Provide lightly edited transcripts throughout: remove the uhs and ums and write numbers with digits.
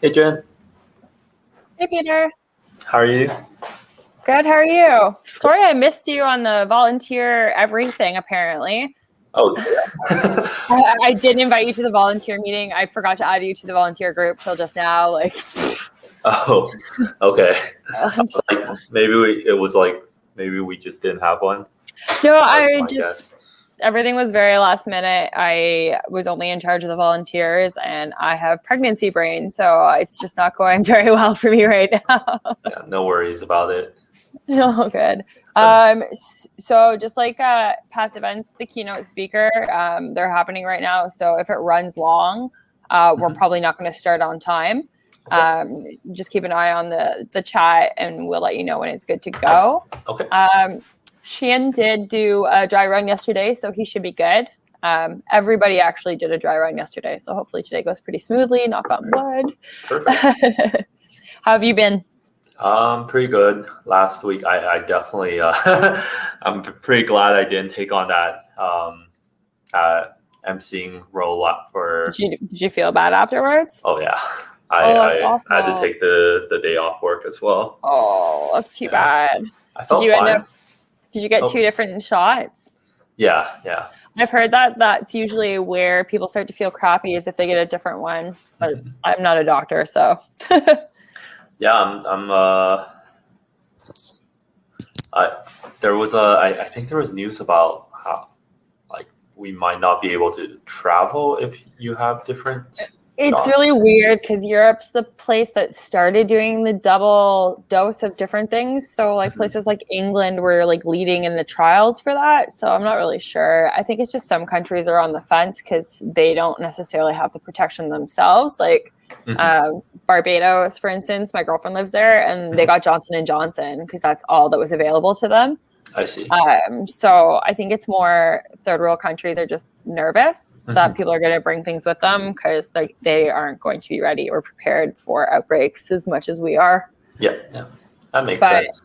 Hey Jen, Hey, Peter. how are you? Good. How are you? Sorry, I missed you on the volunteer everything. Apparently, Oh, yeah. I did invite you to the volunteer meeting. I forgot to add you to the volunteer group till just now. Like, Oh, okay. I um, was like, maybe we just didn't have one. no, That was I my just guess. everything was very last minute. I was only in charge of the volunteers, and I have pregnancy brain, so it's just not going very well for me right now. Yeah, no worries about it. Oh, good. And So just like past events, the keynote speaker, they're happening right now. So if it runs long, we're mhm. probably not going to start on time. Okay, Just keep an eye on the chat, and we'll let you know when it's good to go. okay, Um, Sheehan did do a dry run yesterday, so he should be good. Everybody actually did a dry run yesterday, so hopefully today goes pretty smoothly. Knock on wood. perfect. How have you been? Pretty good. Last week, I definitely, I'm pretty glad I didn't take on that emceeing role up for. Did you feel bad afterwards? Oh yeah, Oh, that's I had to awful. take the day off work as well. Oh, that's too Yeah, bad. I Did felt you end up, fine. did you get two Oh different shots? yeah, yeah. I've heard that that's usually where people start to feel crappy is if they get a different one. But Mhm. I'm not a doctor, so. Yeah, I there was I think there was news about how like we might not be able to travel if you have different It's really shots. weird because Europe's the place that started doing the double dose of different things. So like Mhm. places like England were like leading in the trials for that. So I'm not really sure. I think it's just some countries are on the fence because they don't necessarily have the protection themselves. Like Mhm. uh, Barbados, for instance, my girlfriend lives there, and they Mhm. got Johnson and Johnson because that's all that was available to them. I see. So I think it's more third world countries are just nervous that Mhm. people are going to bring things with them because like they aren't going to be ready or prepared for outbreaks as much as we are. Yeah, yeah, that makes But sense.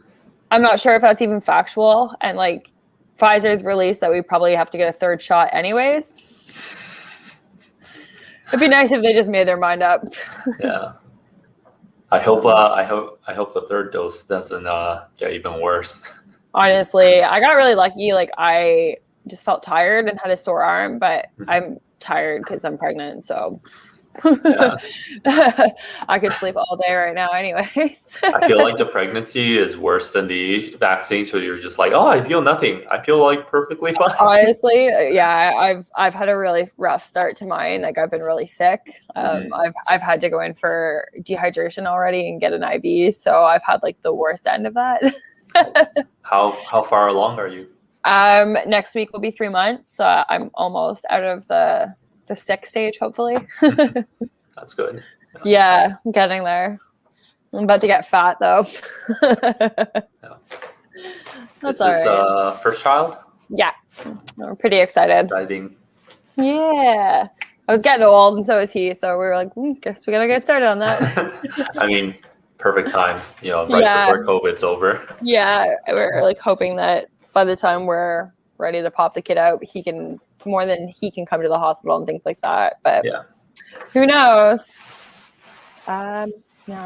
I'm not sure if that's even factual. And like Pfizer's released that we probably have to get a third shot anyways. It'd be nice if they just made their mind up. Yeah, I hope the third dose doesn't get even worse. Honestly, I got really lucky. Like I just felt tired and had a sore arm, but Mhm. I'm tired because I'm pregnant. So Yeah, I could sleep all day right now, anyways. I feel like the pregnancy is worse than the vaccine, so you're just like, oh, I feel nothing. I feel like perfectly fine. Honestly, yeah, I've had a really rough start to mine. Like I've been really sick. Mhm. I've had to go in for dehydration already and get an IV. So I've had like the worst end of that. How far along are you? Next week will be 3 months. So I'm almost out of the sick stage, hopefully. Mhm. That's good. Yeah, I'm getting there. I'm about to get fat though. Yeah. That's Is all this right. first child? Yeah, we're pretty excited. Exciting. Yeah. I was getting old and so is he. So we were like, guess we gotta get started on that. I mean, perfect time. Right Yeah. before COVID's over. Yeah. We're like hoping that by the time we're ready to pop the kid out, he can more than he can come to the hospital and things like that. But Yeah. who knows? Now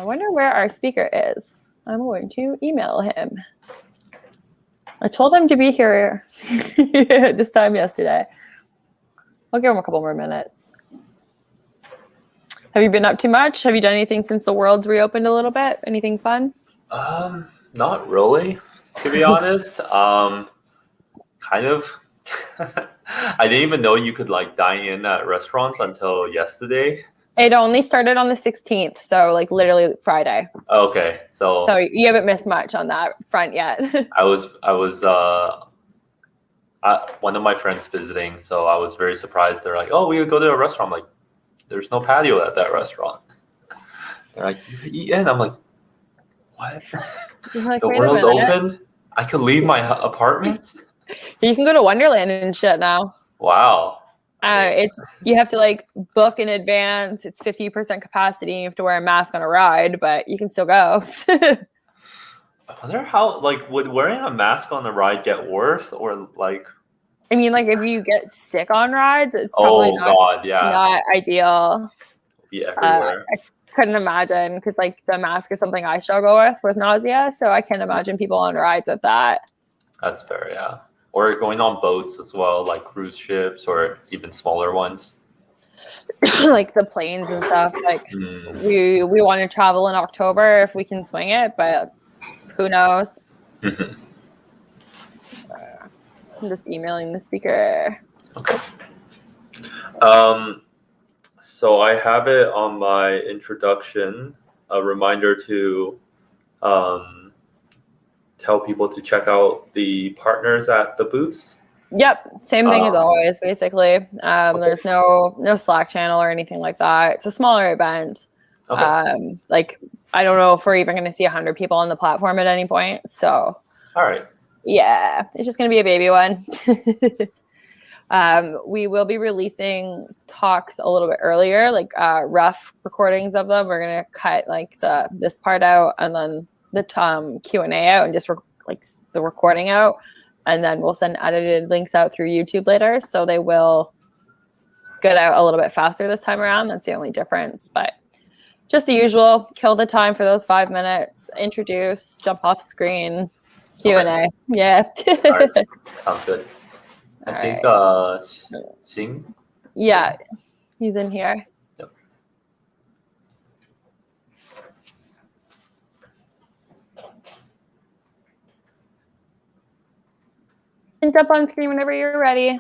I wonder where our speaker is. I'm going to email him. I told him to be here this time yesterday. I'll give him a couple more minutes. Have you been up too much? Have you done anything since the world's reopened a little bit? Anything fun? Not really, to be honest. Kind of. I didn't even know you could like dine in at restaurants until yesterday. It only started on the 16th, so like literally Friday. Okay, So so you haven't missed much on that front yet. I was one of my friends visiting, so I was very surprised. They're like, "Oh, we could go to a restaurant." I'm like, "There's no patio at that restaurant." They're like, "You could eat in." I'm like, "What? You're like, The wait a world's minute. open? I could leave my apartment?" You can go to Wonderland and shit now. Wow. I mean, It's you have to like book in advance. It's 50% capacity. You have to wear a mask on a ride, but you can still go. I wonder how like would wearing a mask on the ride get worse or like I mean, like if you get sick on rides, it's probably oh god, yeah, not ideal. be Uh, everywhere. couldn't imagine because like the mask is something I struggle with nausea. So I can't imagine people on rides with that. That's fair, yeah. Or going on boats as well, like cruise ships or even smaller ones. Like the planes and stuff. Like we want to travel in October if we can swing it, but who knows? I'm just emailing the speaker. Okay. So I have it on my introduction, a reminder to tell people to check out the partners at the booths. Yep, same thing as always, basically. There's no Slack channel or anything like that. It's a smaller event. Okay. Like I don't know if we're even going to see 100 people on the platform at any point. So, all right. Yeah, it's just going to be a baby one. We will be releasing talks a little bit earlier, like rough recordings of them. We're going to cut like this part out and then the Q&A out and just like the recording out. And then we'll send edited links out through YouTube later. So they will get out a little bit faster this time around. That's the only difference. But just the usual, kill the time for those 5 minutes, introduce, jump off screen, Q&A. Okay. Yeah. All right. Sounds good. I think Xing? Yeah, he's in here. Yep. And jump on screen whenever you're ready.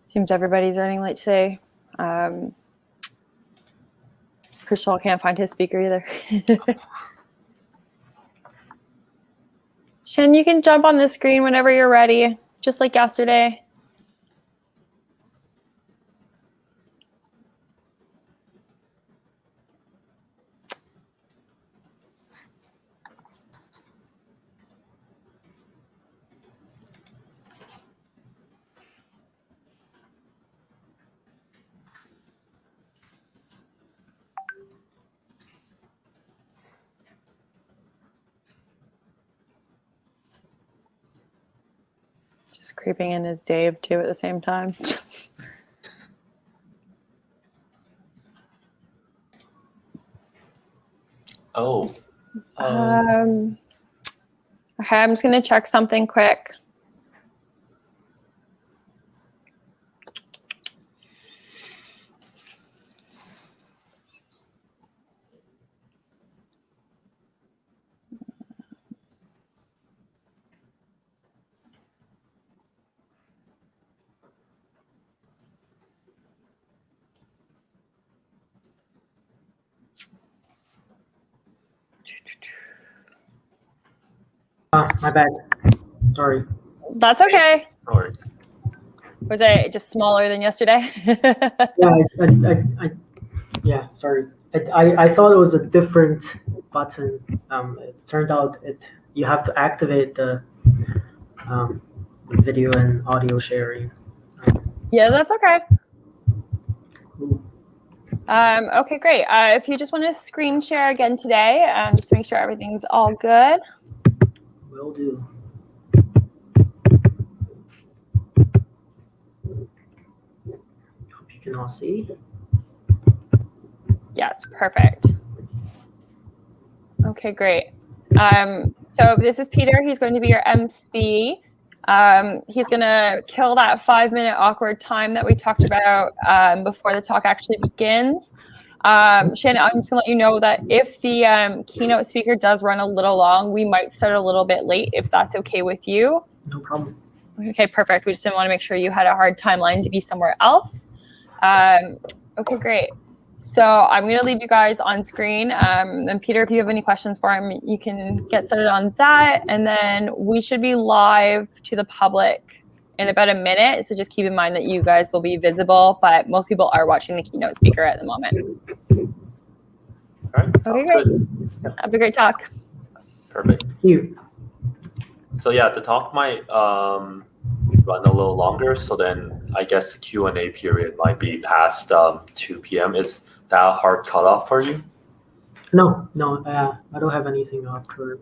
Seems everybody's running late today. Krishal can't find his speaker either. Shen, you can jump on the screen whenever you're ready, just like yesterday. Creeping in is Dave too at the same time. Oh. Okay, I'm just gonna check something quick. My bad. Sorry. That's okay. No worries. Was it just smaller than yesterday? Yeah, sorry. I thought it was a different button. It turned out you have to activate the video and audio sharing. Yeah, that's okay. Okay, great. If you just want to screen share again today, just to make sure everything's all good. Will do. Hope you can all see. Yes, perfect. Okay, great. So this is Peter. He's going to be your MC. He's going to kill that 5-minute awkward time that we talked about before the talk actually begins. Shannon, I'm just going to let you know that if the keynote speaker does run a little long, we might start a little bit late if that's okay with you. No problem. Okay, perfect. We just didn't want to make sure you had a hard timeline to be somewhere else. Okay, great. So I'm going to leave you guys on screen. And Peter, if you have any questions for him, you can get started on that. And then we should be live to the public in about a minute. So just keep in mind that you guys will be visible, but most people are watching the keynote speaker at the moment. All right. Okay, Sounds great. good. Have a great talk. Perfect. Thank you. So yeah, the talk might run a little longer. So then I guess the Q&A period might be past 2 p.m. Is that a hard cutoff for you? No, I don't have anything after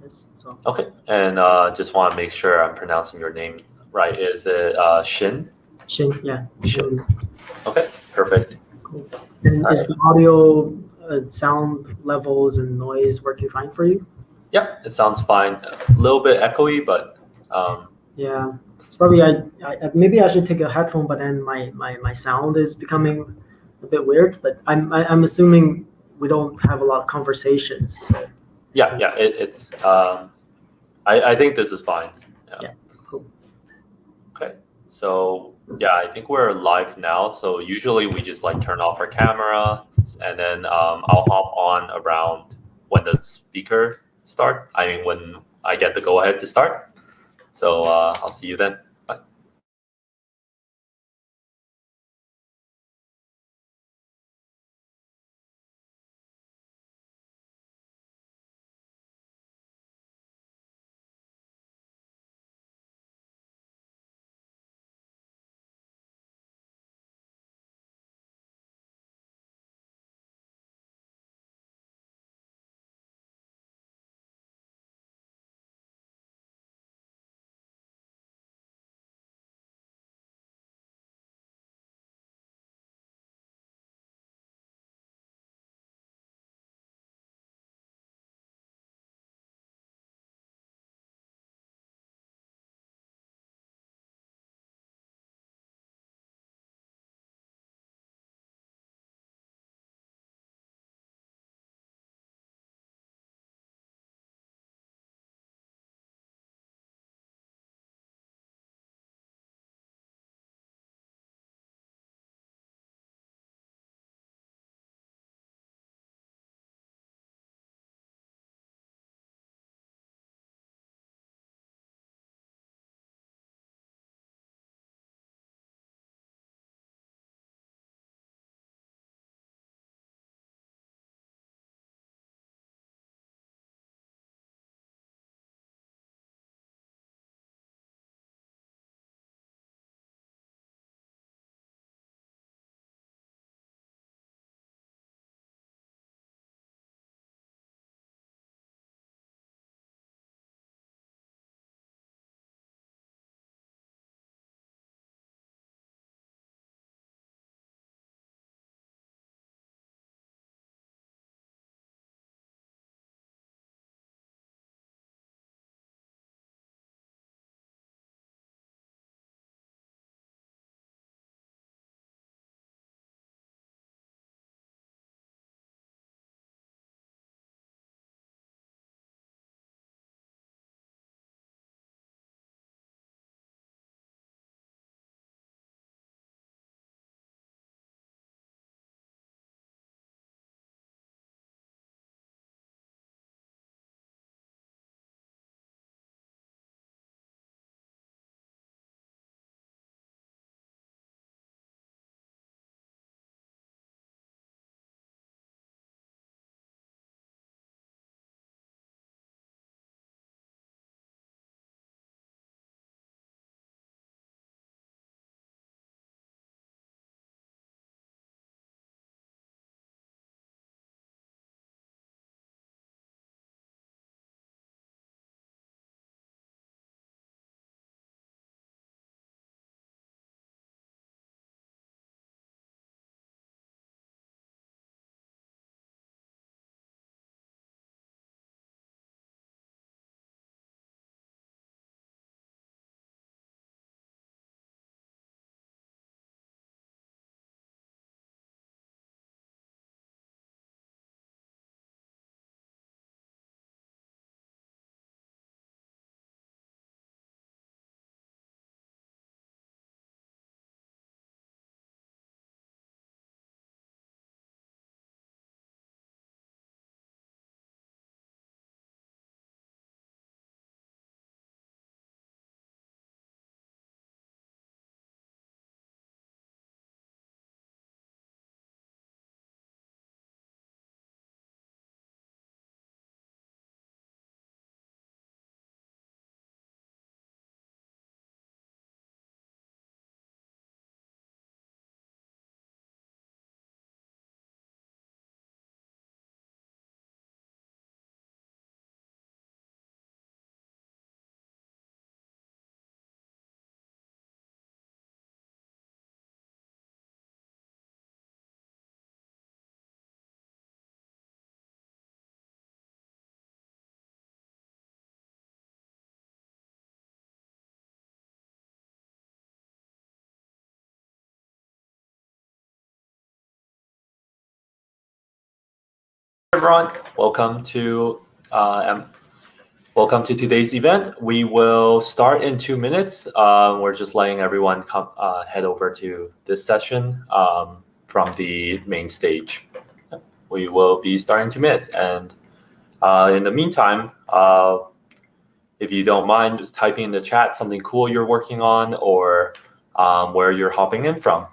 this. So Okay. And just want to make sure I'm pronouncing your name right. Is it Shin? Shin, yeah. Shin. Okay. Perfect. Cool. And All is right. the audio, sound levels and noise working fine for you? Yeah, it sounds fine. A little bit echoey, but Yeah, it's probably maybe I should take a headphone, but then my sound is becoming a bit weird. But I'm assuming we don't have a lot of conversations. So yeah, it's I think this is fine. yeah, cool. Okay. So yeah, I think we're live now. So usually we just like turn off our camera and then I'll hop on around when the speaker start. I mean when I get the go ahead to start. So I'll see you then. everyone. Welcome to today's event. We will start in 2 minutes. We're just letting everyone head over to this session from the main stage. We will be starting in 2 minutes. And in the meantime, if you don't mind, just typing in the chat something cool you're working on or where you're hopping in from.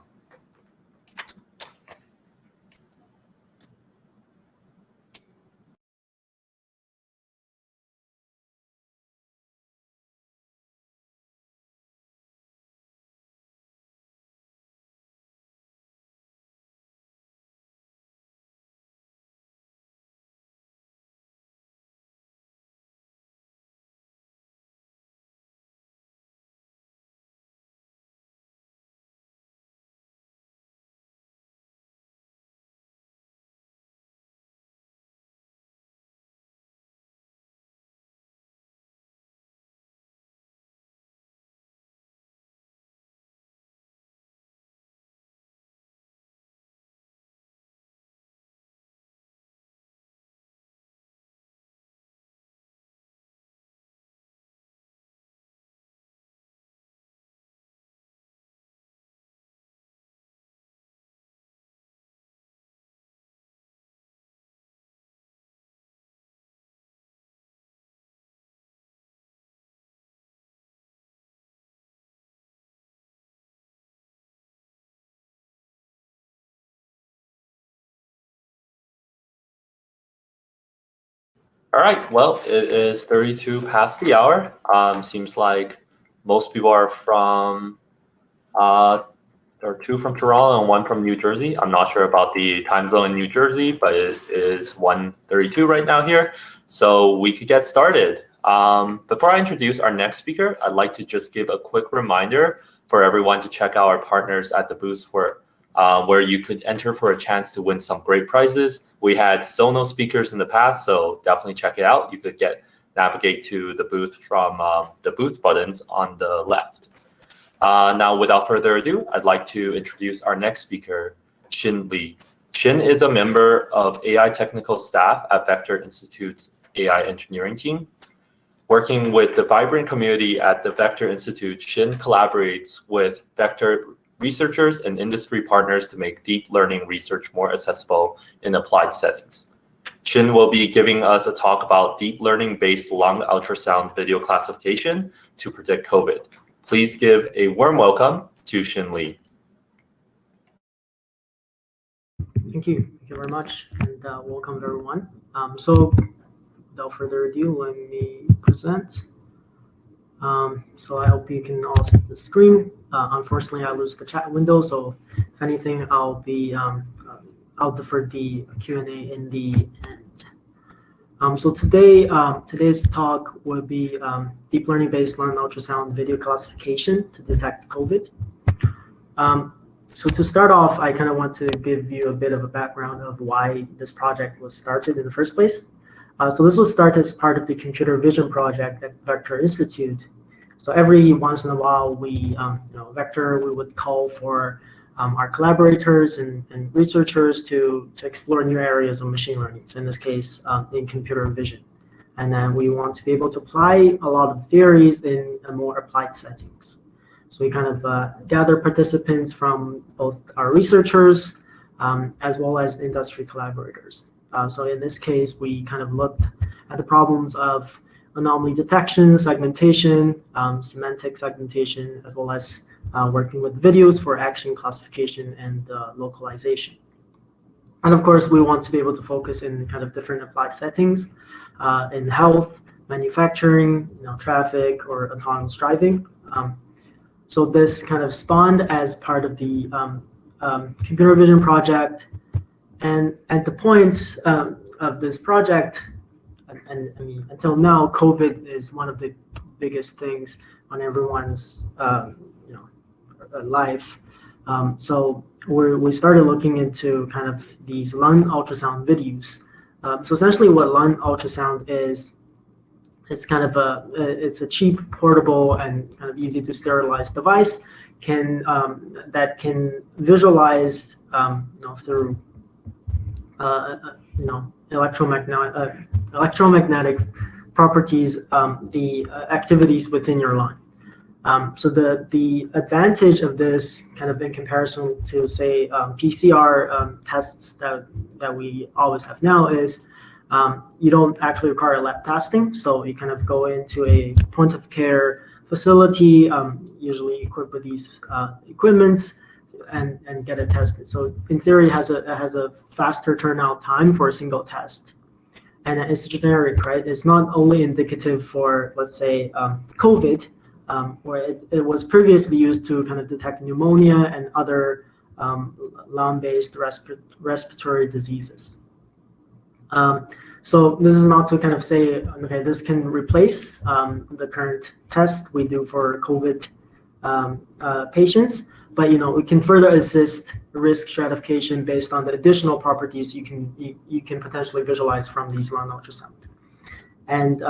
All right, well, it is 32 past the hour. Seems like most people are from, there are 2 from Toronto and 1 from New Jersey. I'm not sure about the time zone in New Jersey, but it is 1:32 right now here. So we could get started. Before I introduce our next speaker, I'd like to just give a quick reminder for everyone to check out our partners at the booth where you could enter for a chance to win some great prizes. We had Sonos speakers in the past, so definitely check it out. You could navigate to the booth from the booth buttons on the left. Now, without further ado, I'd like to introduce our next speaker, Xin Li. Xin is a member of AI technical staff at Vector Institute's AI engineering team. Working with the vibrant community at the Vector Institute, Xin collaborates with Vector researchers and industry partners to make deep learning research more accessible in applied settings. Xin will be giving us a talk about deep learning-based lung ultrasound video classification to predict COVID. Please give a warm welcome to Xin Li. Thank you. Thank you very much, and welcome everyone. So without further ado, let me present. So I hope you can all see the screen. Unfortunately, I lose the chat window, so if anything, I'll defer the Q&A in the end. So today's talk will be deep learning-based lung ultrasound video classification to detect COVID. So to start off, I kind of want to give you a bit of a background of why this project was started in the first place. So this was started as part of the computer vision project at Vector Institute. So every once in a while, Vector, we would call for our collaborators and researchers to explore new areas of machine learning. So in this case, in computer vision. And then we want to be able to apply a lot of theories in more applied settings. So we kind of gather participants from both our researchers as well as industry collaborators. So in this case, we kind of looked at the problems of anomaly detection, segmentation, semantic segmentation, as well as working with videos for action classification and localization. And of course, we want to be able to focus in kind of different applied settings in health, manufacturing, traffic, or autonomous driving. So this kind of spawned as part of the computer vision project. And at the point of this project, and I mean, until now, COVID is one of the biggest things on everyone's life. So we started looking into kind of these lung ultrasound videos. So essentially, what lung ultrasound is, it's kind of it's a cheap, portable, and kind of easy to sterilize device that can visualize through electromagnetic properties, the activities within your lung. So the advantage of this kind of in comparison to say PCR tests that we always have now is you don't actually require lab testing. So you kind of go into a point of care facility, usually equipped with these equipments, and get it tested. So in theory, it has a faster turnout time for a single test. And it's generic, right? It's not only indicative for, let's say, COVID, where it was previously used to kind of detect pneumonia and other lung-based respiratory diseases. So this is not to kind of say, okay, this can replace the current test we do for COVID patients, but it can further assist risk stratification based on the additional properties you can potentially visualize from these lung ultrasound. And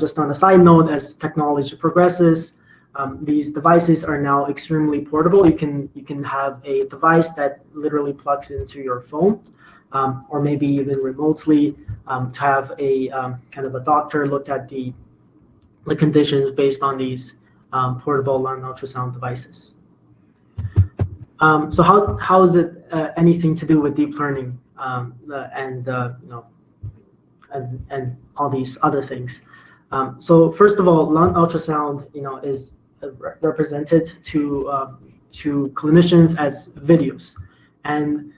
just on a side note, as technology progresses, these devices are now extremely portable. You can have a device that literally plugs into your phone, or maybe even remotely, to have a kind of a doctor look at the conditions based on these portable lung ultrasound devices. So how is it anything to do with deep learning and all these other things? So first of all, lung ultrasound is represented to clinicians as videos, and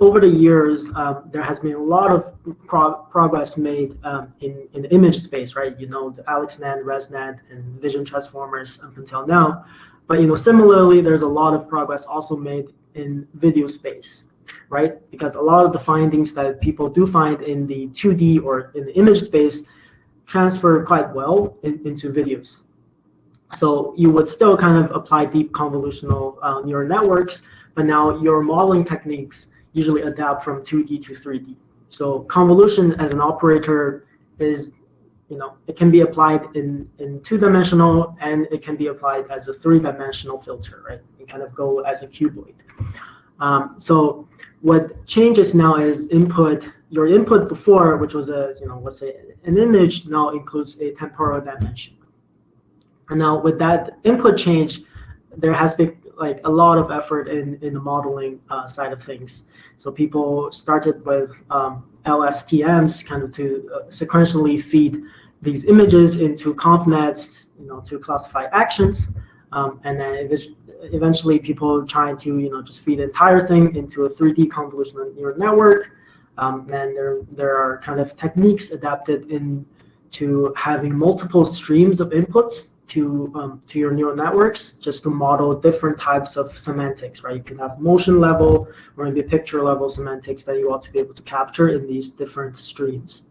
over the years there has been a lot of progress made in the image space, right? The AlexNet, ResNet, and vision transformers up until now. But similarly, there's a lot of progress also made in video space, right? Because a lot of the findings that people do find in the 2D or in the image space transfer quite well into videos. So you would still kind of apply deep convolutional neural networks, but now your modeling techniques usually adapt from 2D to 3D. So convolution as an operator is, it can be applied in two-dimensional, and it can be applied as a three-dimensional filter, right? You kind of go as a cuboid. So what changes now is your input before, which was let's say an image, now includes a temporal dimension. And now with that input change, there has been a lot of effort in the modeling side of things. So people started with LSTMs kind of to sequentially feed these images into ConvNets, to classify actions, and then eventually people trying to just feed the entire thing into a 3D convolutional neural network. And there are kind of techniques adapted into having multiple streams of inputs to your neural networks, just to model different types of semantics, right? You can have motion level or maybe picture level semantics that you want to be able to capture in these different streams.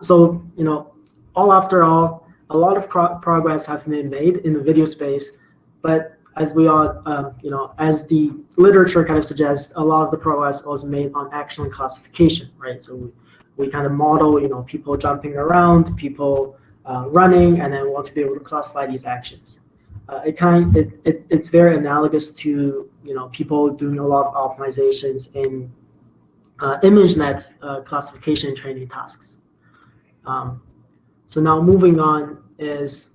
So all after all, a lot of progress have been made in the video space, but as we all, as the literature kind of suggests, a lot of the progress was made on action classification, right? So we kind of model, people jumping around, people running, and then we want to be able to classify these actions. It's very analogous to people doing a lot of optimizations in ImageNet classification training tasks. So now moving on is,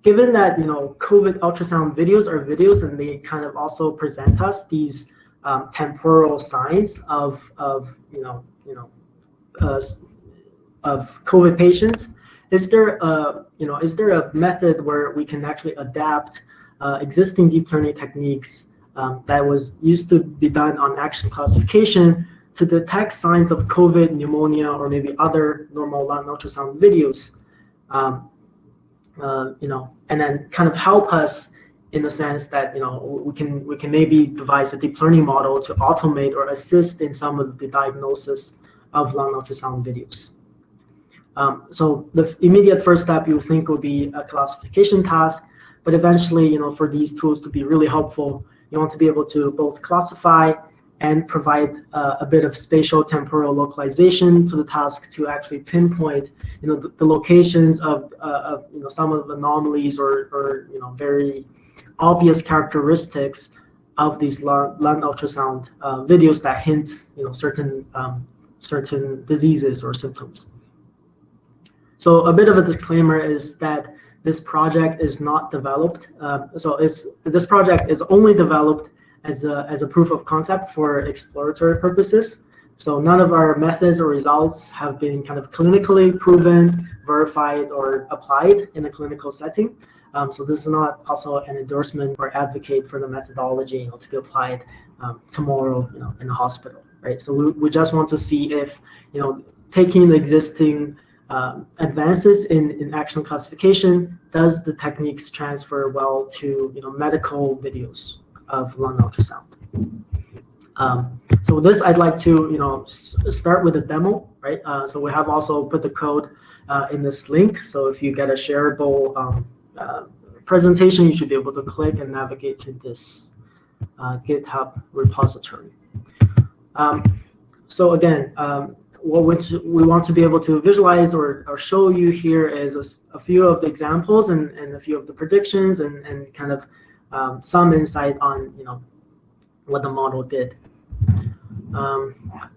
given that COVID ultrasound videos are videos, and they kind of also present us these temporal signs of COVID patients, is there a method where we can actually adapt existing deep learning techniques that was used to be done on action classification to detect signs of COVID, pneumonia, or maybe other normal lung ultrasound videos, and then kind of help us in the sense that we can maybe devise a deep learning model to automate or assist in some of the diagnosis of lung ultrasound videos. So the immediate first step you would think would be a classification task, but eventually, for these tools to be really helpful, you want to be able to both classify and provide a bit of spatial temporal localization to the task to actually pinpoint, the locations of some of the anomalies or very obvious characteristics of these lung ultrasound videos that hints, certain certain diseases or symptoms. So a bit of a disclaimer is that this project is not developed. This project is only developed as a proof of concept for exploratory purposes. So none of our methods or results have been kind of clinically proven, verified, or applied in a clinical setting. So this is not also an endorsement or advocate for the methodology, to be applied tomorrow, in a hospital, right? So we just want to see if, taking the existing advances in action classification, does the techniques transfer well to, medical videos of lung ultrasound? So this, I'd like to, start with a demo, right? So we have also put the code in this link. So if you get a shareable presentation, you should be able to click and navigate to this GitHub repository. So again, what we want to be able to visualize or show you here is a few of the examples and a few of the predictions and kind of some insight on what the model did.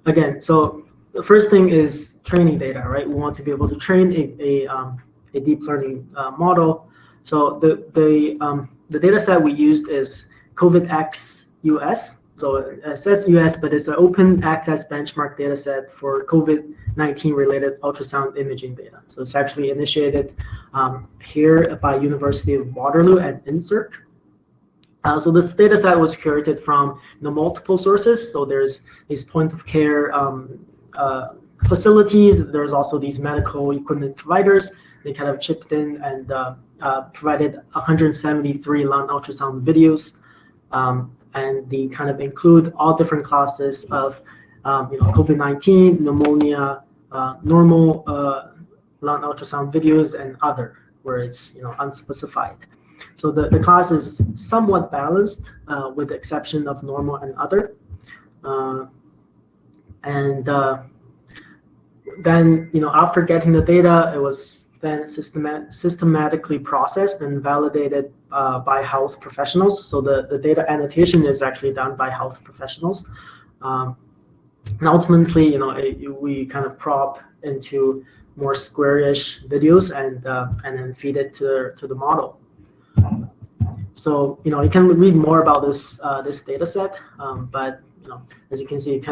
Again, so the first thing is training data, right? We want to be able to train a deep learning model. So the data set we used is COVID-X US. So it says US, but it's an open access benchmark data set for COVID-19 related ultrasound imaging data. So it's actually initiated here by University of Waterloo and INSERC. So this data set was curated from multiple sources. So there's these point of care facilities. There's also these medical equipment providers. They kind of chipped in and provided 173 lung ultrasound videos. And they kind of include all different classes of COVID-19, pneumonia, normal lung ultrasound videos, and other, where it's unspecified. So the class is somewhat balanced, with the exception of normal and other. Then after getting the data, it was then systematically processed and validated by health professionals. So the data annotation is actually done by health professionals. And ultimately, we kind of prop into more squarish videos and then feed it to the model. So you can read more about this data set, but as you can see,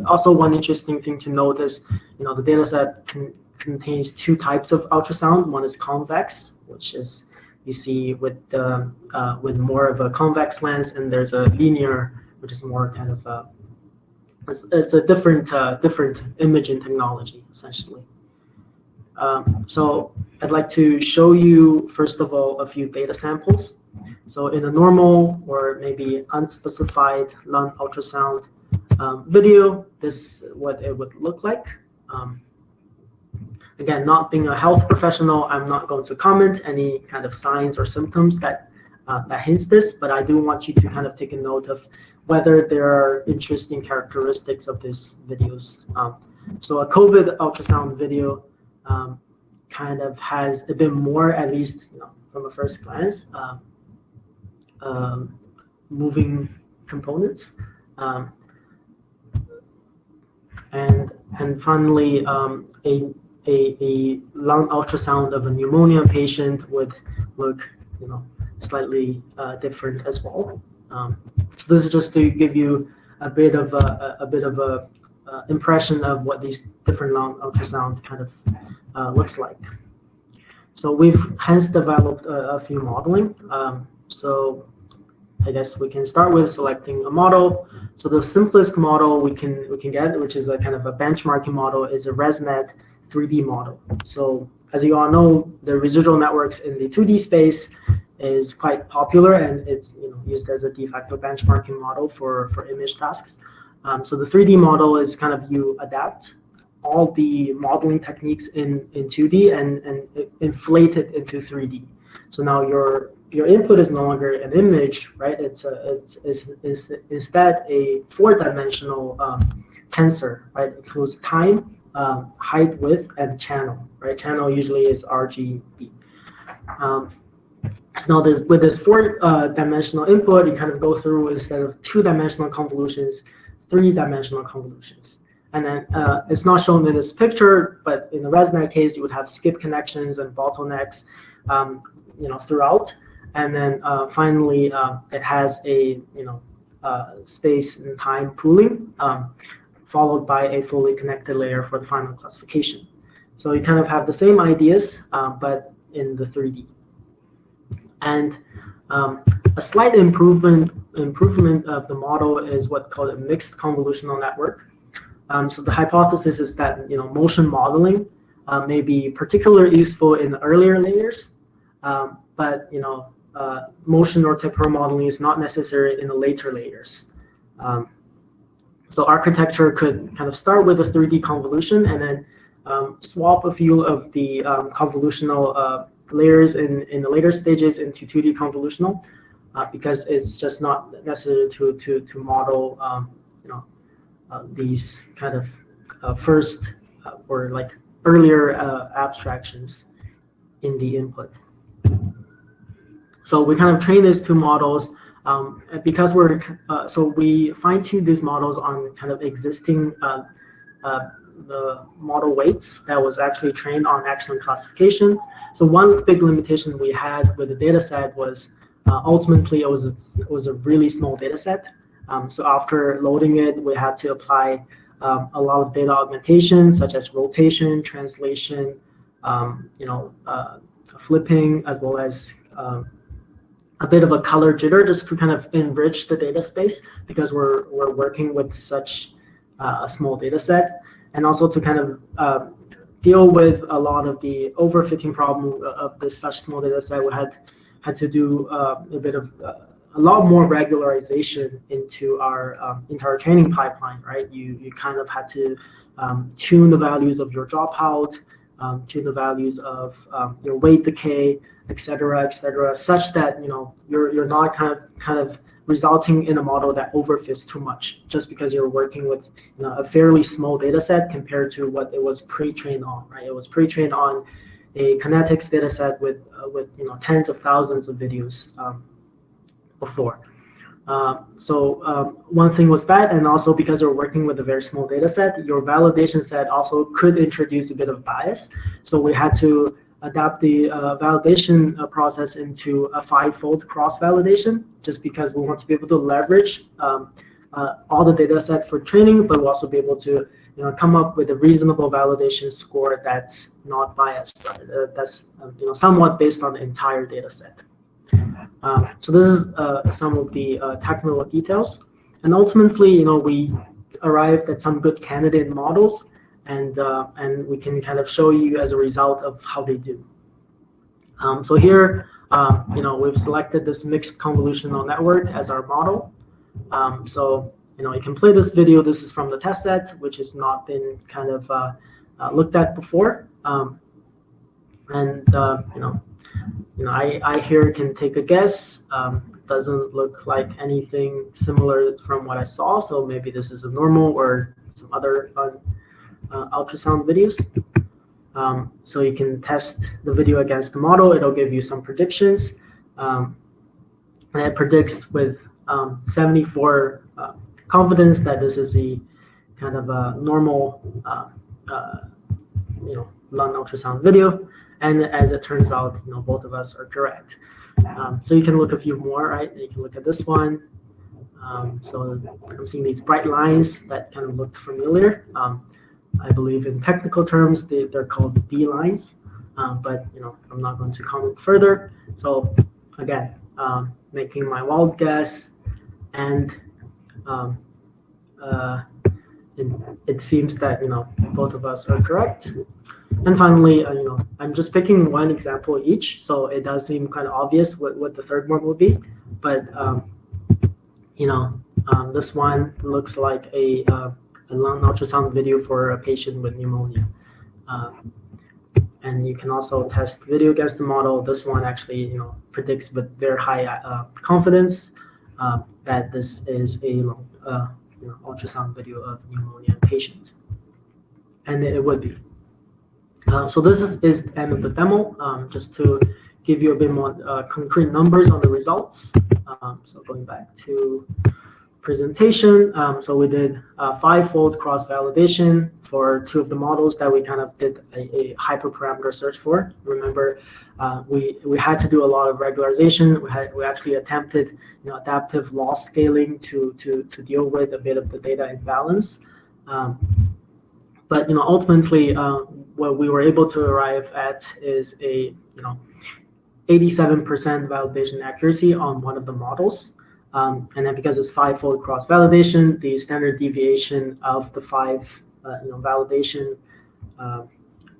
also one interesting thing to note is the data set contains two types of ultrasound. One is convex, which is you see with more of a convex lens, and there's a linear, which is more kind of it's a different imaging technology essentially. So I'd like to show you first of all a few data samples. So in a normal or maybe unspecified lung ultrasound video, this is what it would look like. Again, not being a health professional, I'm not going to comment any kind of signs or symptoms that hints this, but I do want you to kind of take a note of whether there are interesting characteristics of these videos. So a COVID ultrasound video kind of has a bit more, at least from a first glance, moving components, and finally a lung ultrasound of a pneumonia patient would look slightly different as well. So this is just to give you a bit of a impression of what these different lung ultrasound kind of looks like. So we've hence developed a few modeling. So I guess we can start with selecting a model. So the simplest model we can get, which is a kind of a benchmarking model, is a ResNet 3D model. So as you all know, the residual networks in the 2D space is quite popular, and it's used as a de facto benchmarking model for image tasks. So the 3D model is kind of you adapt all the modeling techniques in 2D and inflate it into 3D. So now your input is no longer an image, right? It's instead a 4-dimensional tensor, right? It includes time, height, width, and channel, right? Channel usually is RGB. So now with this 4-dimensional input, you kind of go through, instead of 2-dimensional convolutions, 3-dimensional convolutions. And then it's not shown in this picture, but in the ResNet case, you would have skip connections and bottlenecks, throughout. And then finally, it has a space and time pooling, followed by a fully connected layer for the final classification. So you kind of have the same ideas, but in the 3D. And a slight improvement of the model is what's called a mixed convolutional network. So the hypothesis is that motion modeling may be particularly useful in the earlier layers, but motion or temporal modeling is not necessary in the later layers. So architecture could kind of start with a 3D convolution and then swap a few of the convolutional layers in the later stages into 2D convolutional, because it's just not necessary to model these kind of first or like earlier abstractions in the input. So we kind of train these two models because we fine-tune these models on kind of existing the model weights that was actually trained on excellent classification. So one big limitation we had with the data set was ultimately it was a really small data set. So after loading it, we had to apply a lot of data augmentation, such as rotation, translation, flipping, as well as a bit of a color jitter, just to kind of enrich the data space, because we're working with such a small data set, and also to kind of deal with a lot of the overfitting problem of this such small data set. We had to do a lot more regularization into our training pipeline, right? You kind of had to tune the values of your dropout, tune the values of your weight decay, et cetera, such that you're not kind of resulting in a model that overfits too much, just because you're working with a fairly small data set compared to what it was pre-trained on, right? It was pre-trained on a kinetics data set with tens of thousands of videos before. So one thing was that, and also because you're working with a very small data set, your validation set also could introduce a bit of bias. So we had to adapt the validation process into a 5-fold cross-validation, just because we want to be able to leverage all the data set for training, but we'll also be able to come up with a reasonable validation score that's not biased, right? That's somewhat based on the entire data set. So this is some of the technical details, and ultimately, we arrived at some good candidate models, and we can kind of show you as a result of how they do. So here, we've selected this mixed convolutional network as our model. So you can play this video. This is from the test set, which has not been kind of looked at before, I here can take a guess. Doesn't look like anything similar from what I saw, so maybe this is a normal or some other ultrasound videos. So you can test the video against the model. It'll give you some predictions, and it predicts with 74 confidence that this is the kind of a normal lung ultrasound video. And as it turns out, both of us are correct. So you can look a few more, right? You can look at this one. So I'm seeing these bright lines that kind of looked familiar. I believe in technical terms, they're called B lines, but I'm not going to comment further. So again, making my wild guess, and it seems that both of us are correct. And finally, I'm just picking one example each, so it does seem kind of obvious what the third one would be. But this one looks like a lung ultrasound video for a patient with pneumonia. And you can also test video against the model. This one actually, predicts with very high confidence that this is a ultrasound video of pneumonia patient, and it would be. So this is the end of the demo. Just to give you a bit more concrete numbers on the results. So going back to presentation. So we did 5-fold cross-validation for 2 of the models that we kind of did a hyperparameter search for. Remember, we had to do a lot of regularization. We actually attempted adaptive loss scaling to deal with a bit of the data imbalance. But ultimately, what we were able to arrive at is a 87% validation accuracy on one of the models. And then because it's 5-fold cross-validation, the standard deviation of the 5 validation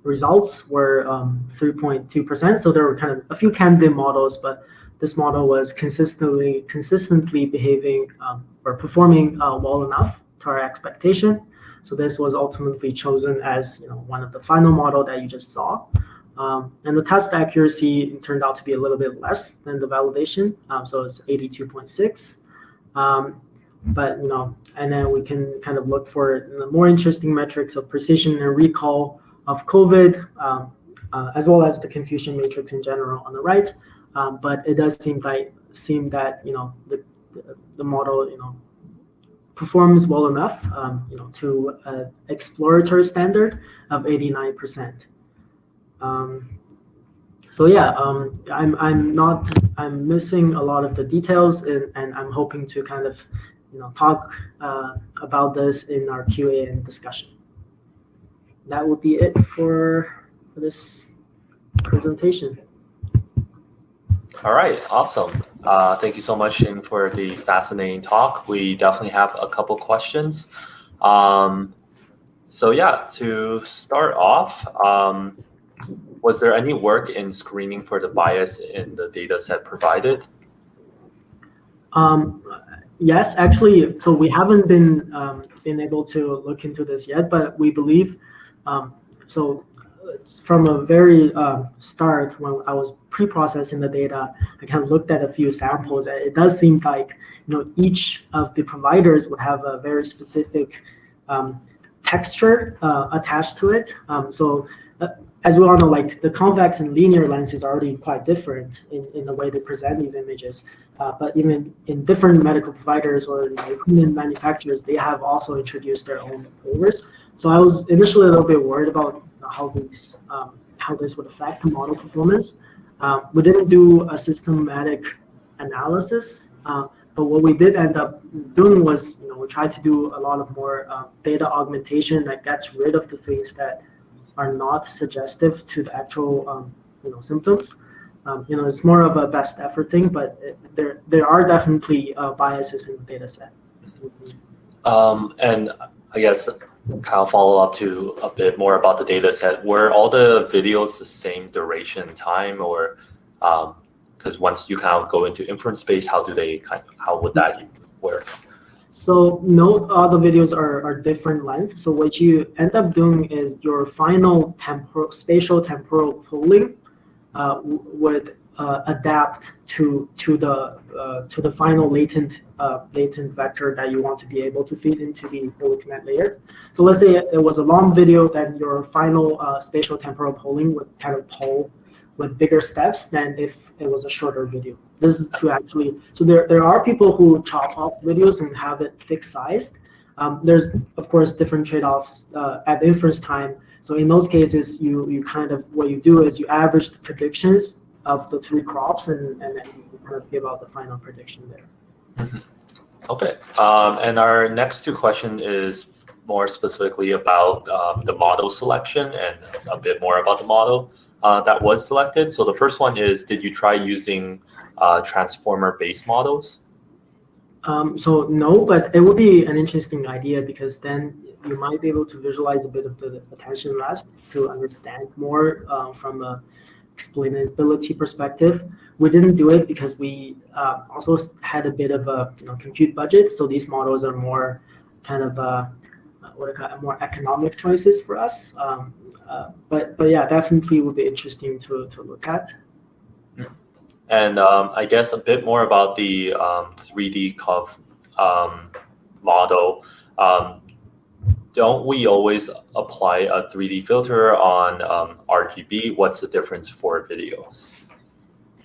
results were 3.2%. So there were kind of a few candidate models, but this model was consistently behaving or performing well enough to our expectation. So this was ultimately chosen as one of the final model that you just saw. And the test accuracy turned out to be a little bit less than the validation, so it's 82.6. But and then we can kind of look for the more interesting metrics of precision and recall of COVID, as well as the confusion matrix in general on the right. But it does seem that the model performs well enough to an exploratory standard of 89%. So yeah, I'm missing a lot of the details, and I'm hoping to kind of talk about this in our QA and discussion. That would be it for this presentation. All right, awesome. Thank you so much, Shing, for the fascinating talk. We definitely have a couple questions. So yeah, to start off, was there any work in screening for the bias in the data set provided? Yes, actually, so we haven't been able to look into this yet, but we believe, so from a very start, when I was pre-processing the data, I kind of looked at a few samples, and it does seem like each of the providers would have a very specific texture attached to it. So as we all know, like the convex and linear lenses are already quite different in the way they present these images. But even in different medical providers or equipment manufacturers, they have also introduced their own flavors. So I was initially a little bit worried about how this would affect the model performance. We didn't do a systematic analysis, but what we did end up doing was, we tried to do a lot of more data augmentation that gets rid of the things that are not suggestive to the actual symptoms. It's more of a best effort thing, but there are definitely biases in the data set. And I guess kind of follow up to a bit more about the data set. Were all the videos the same duration and time, or because once you kind of go into inference space, how would that work? So no, all the videos are different length. So what you end up doing is your final spatial temporal pooling would adapt to the final latent vector that you want to be able to feed into the command layer. So let's say it was a long video, then your final spatial temporal pooling would kind of pull with bigger steps than if it was a shorter video. This is to actually, so there are people who chop off videos and have it fixed sized. There's of course different trade-offs at inference time. So in those cases, you kind of, what you do is you average the predictions of the 3 crops and then you kind of give out the final prediction there. Mm-hmm. Okay. And our next 2 question is more specifically about the model selection and a bit more about the model that was selected. So the first one is, did you try using transformer-based models? So no, but it would be an interesting idea, because then you might be able to visualize a bit of the attention rest to understand more from a explainability perspective. We didn't do it because we also had a bit of a compute budget. So these models are more kind of more economic choices for us. But yeah, definitely would be interesting to look at. And I guess a bit more about the 3D Cov model. Don't we always apply a 3D filter on RGB? What's the difference for videos?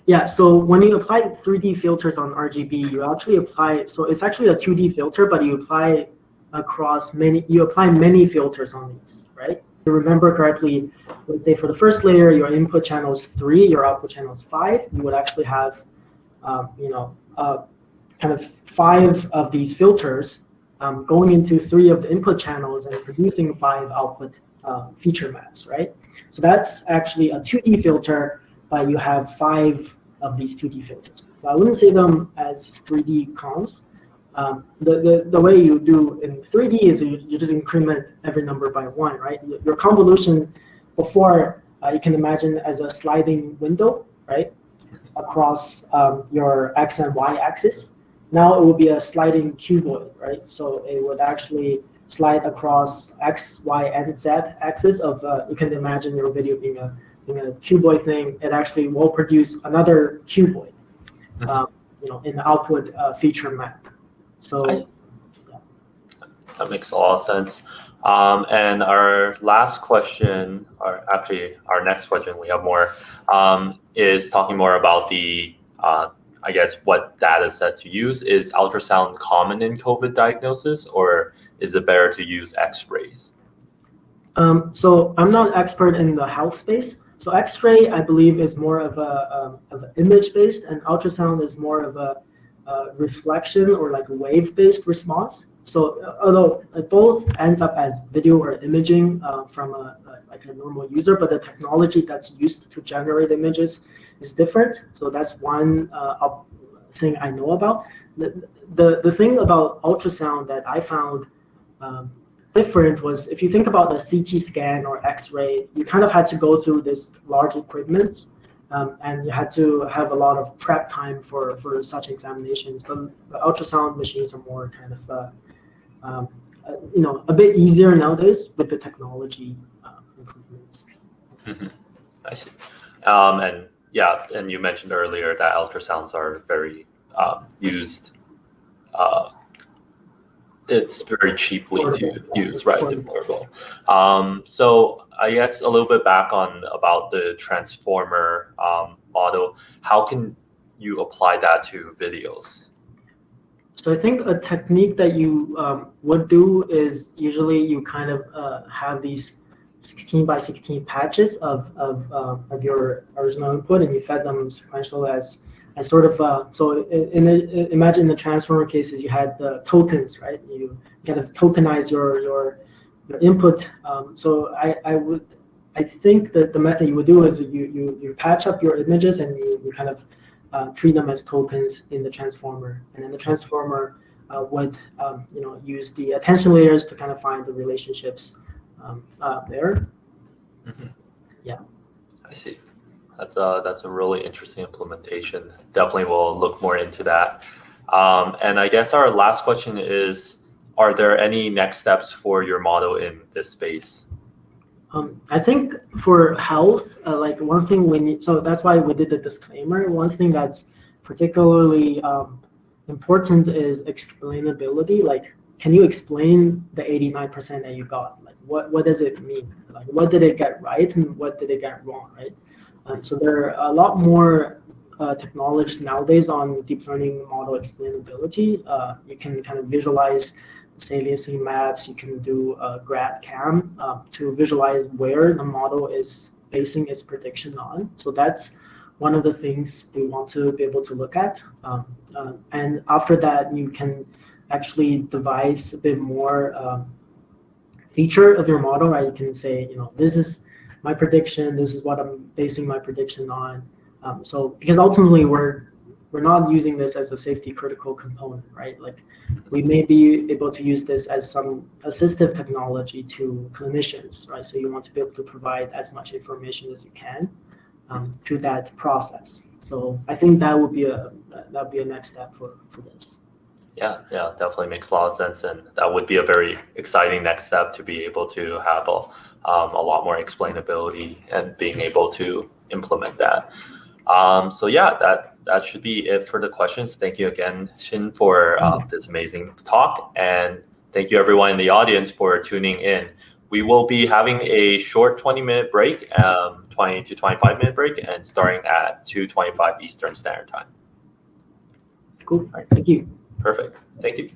Yeah, so when you apply 3D filters on RGB, you actually apply, so it's actually a 2D filter, but you apply many filters on these, right? If you remember correctly, let's say for the first layer, your input channel is 3, your output channel is 5. You would actually have, kind of 5 of these filters going into 3 of the input channels and producing 5 output feature maps, right? So that's actually a 2D filter, but you have 5 of these 2D filters. So I wouldn't say them as 3D comps. The way you do in 3D is you just increment every number by 1, right? Your convolution before, you can imagine as a sliding window, right? Across your X and Y axis. Now it will be a sliding cuboid, right? So it would actually slide across X, Y, and Z axis of, you can imagine your video being a cuboid thing. It actually will produce another cuboid, in the output feature map. So that makes a lot of sense. And our last question, or actually our next question, we have more, is talking more about the, I guess, what data set to use. Is ultrasound common in COVID diagnosis, or is it better to use X-rays? So I'm not an expert in the health space. So X-ray, I believe, is more of an image-based, and ultrasound is more of a reflection or like wave-based response. So although it both ends up as video or imaging from a normal user, but the technology that's used to generate images is different. So that's one thing I know about. The thing about ultrasound that I found different was, if you think about the CT scan or X-ray, you kind of had to go through this large equipment, and you had to have a lot of prep time for such examinations. But the ultrasound machines are more kind of a bit easier nowadays with the technology improvements. I see. And you mentioned earlier that ultrasounds are very used. It's very cheaply to use, right? Deployable. So I guess a little bit back about the transformer model. How can you apply that to videos? So I think a technique that you would do is usually you kind of have these 16 by 16 patches of your original input, and you fed them sequential as sort of imagine the transformer cases, you had the tokens, right? You kind of tokenize your input. So I think that the method you would do is you patch up your images and you kind of treat them as tokens in the transformer, and then the transformer would use the attention layers to kind of find the relationships there. Yeah, I see. That's a really interesting implementation. Definitely will look more into that. And I guess our last question is, are there any next steps for your model in this space? I think for health, like one thing we need, so that's why we did the disclaimer. One thing that's particularly important is explainability. Like, can you explain the 89% that you got? Like, what does it mean? Like, what did it get right and what did it get wrong, right? So there are a lot more technologies nowadays on deep learning model explainability. You can kind of visualize saliency maps. You can do GradCam to visualize where the model is basing its prediction on. So that's one of the things we want to be able to look at. And after that, you can actually devise a bit more feature of your model, right? You can say, this is my prediction, this is what I'm basing my prediction on. So because ultimately we're not using this as a safety critical component, right? Like, we may be able to use this as some assistive technology to clinicians, right? So you want to be able to provide as much information as you can to that process. So I think that would be a next step for this. Yeah, definitely makes a lot of sense, and that would be a very exciting next step to be able to have a lot more explainability and being able to implement that. So yeah, that should be it for the questions. Thank you again, Shin, for this amazing talk, and thank you everyone in the audience for tuning in. we will be having a short 20-minute break, 20 to 25-minute break, and starting at 2:25 Eastern Standard Time. Cool. Thank you. Perfect. Thank you.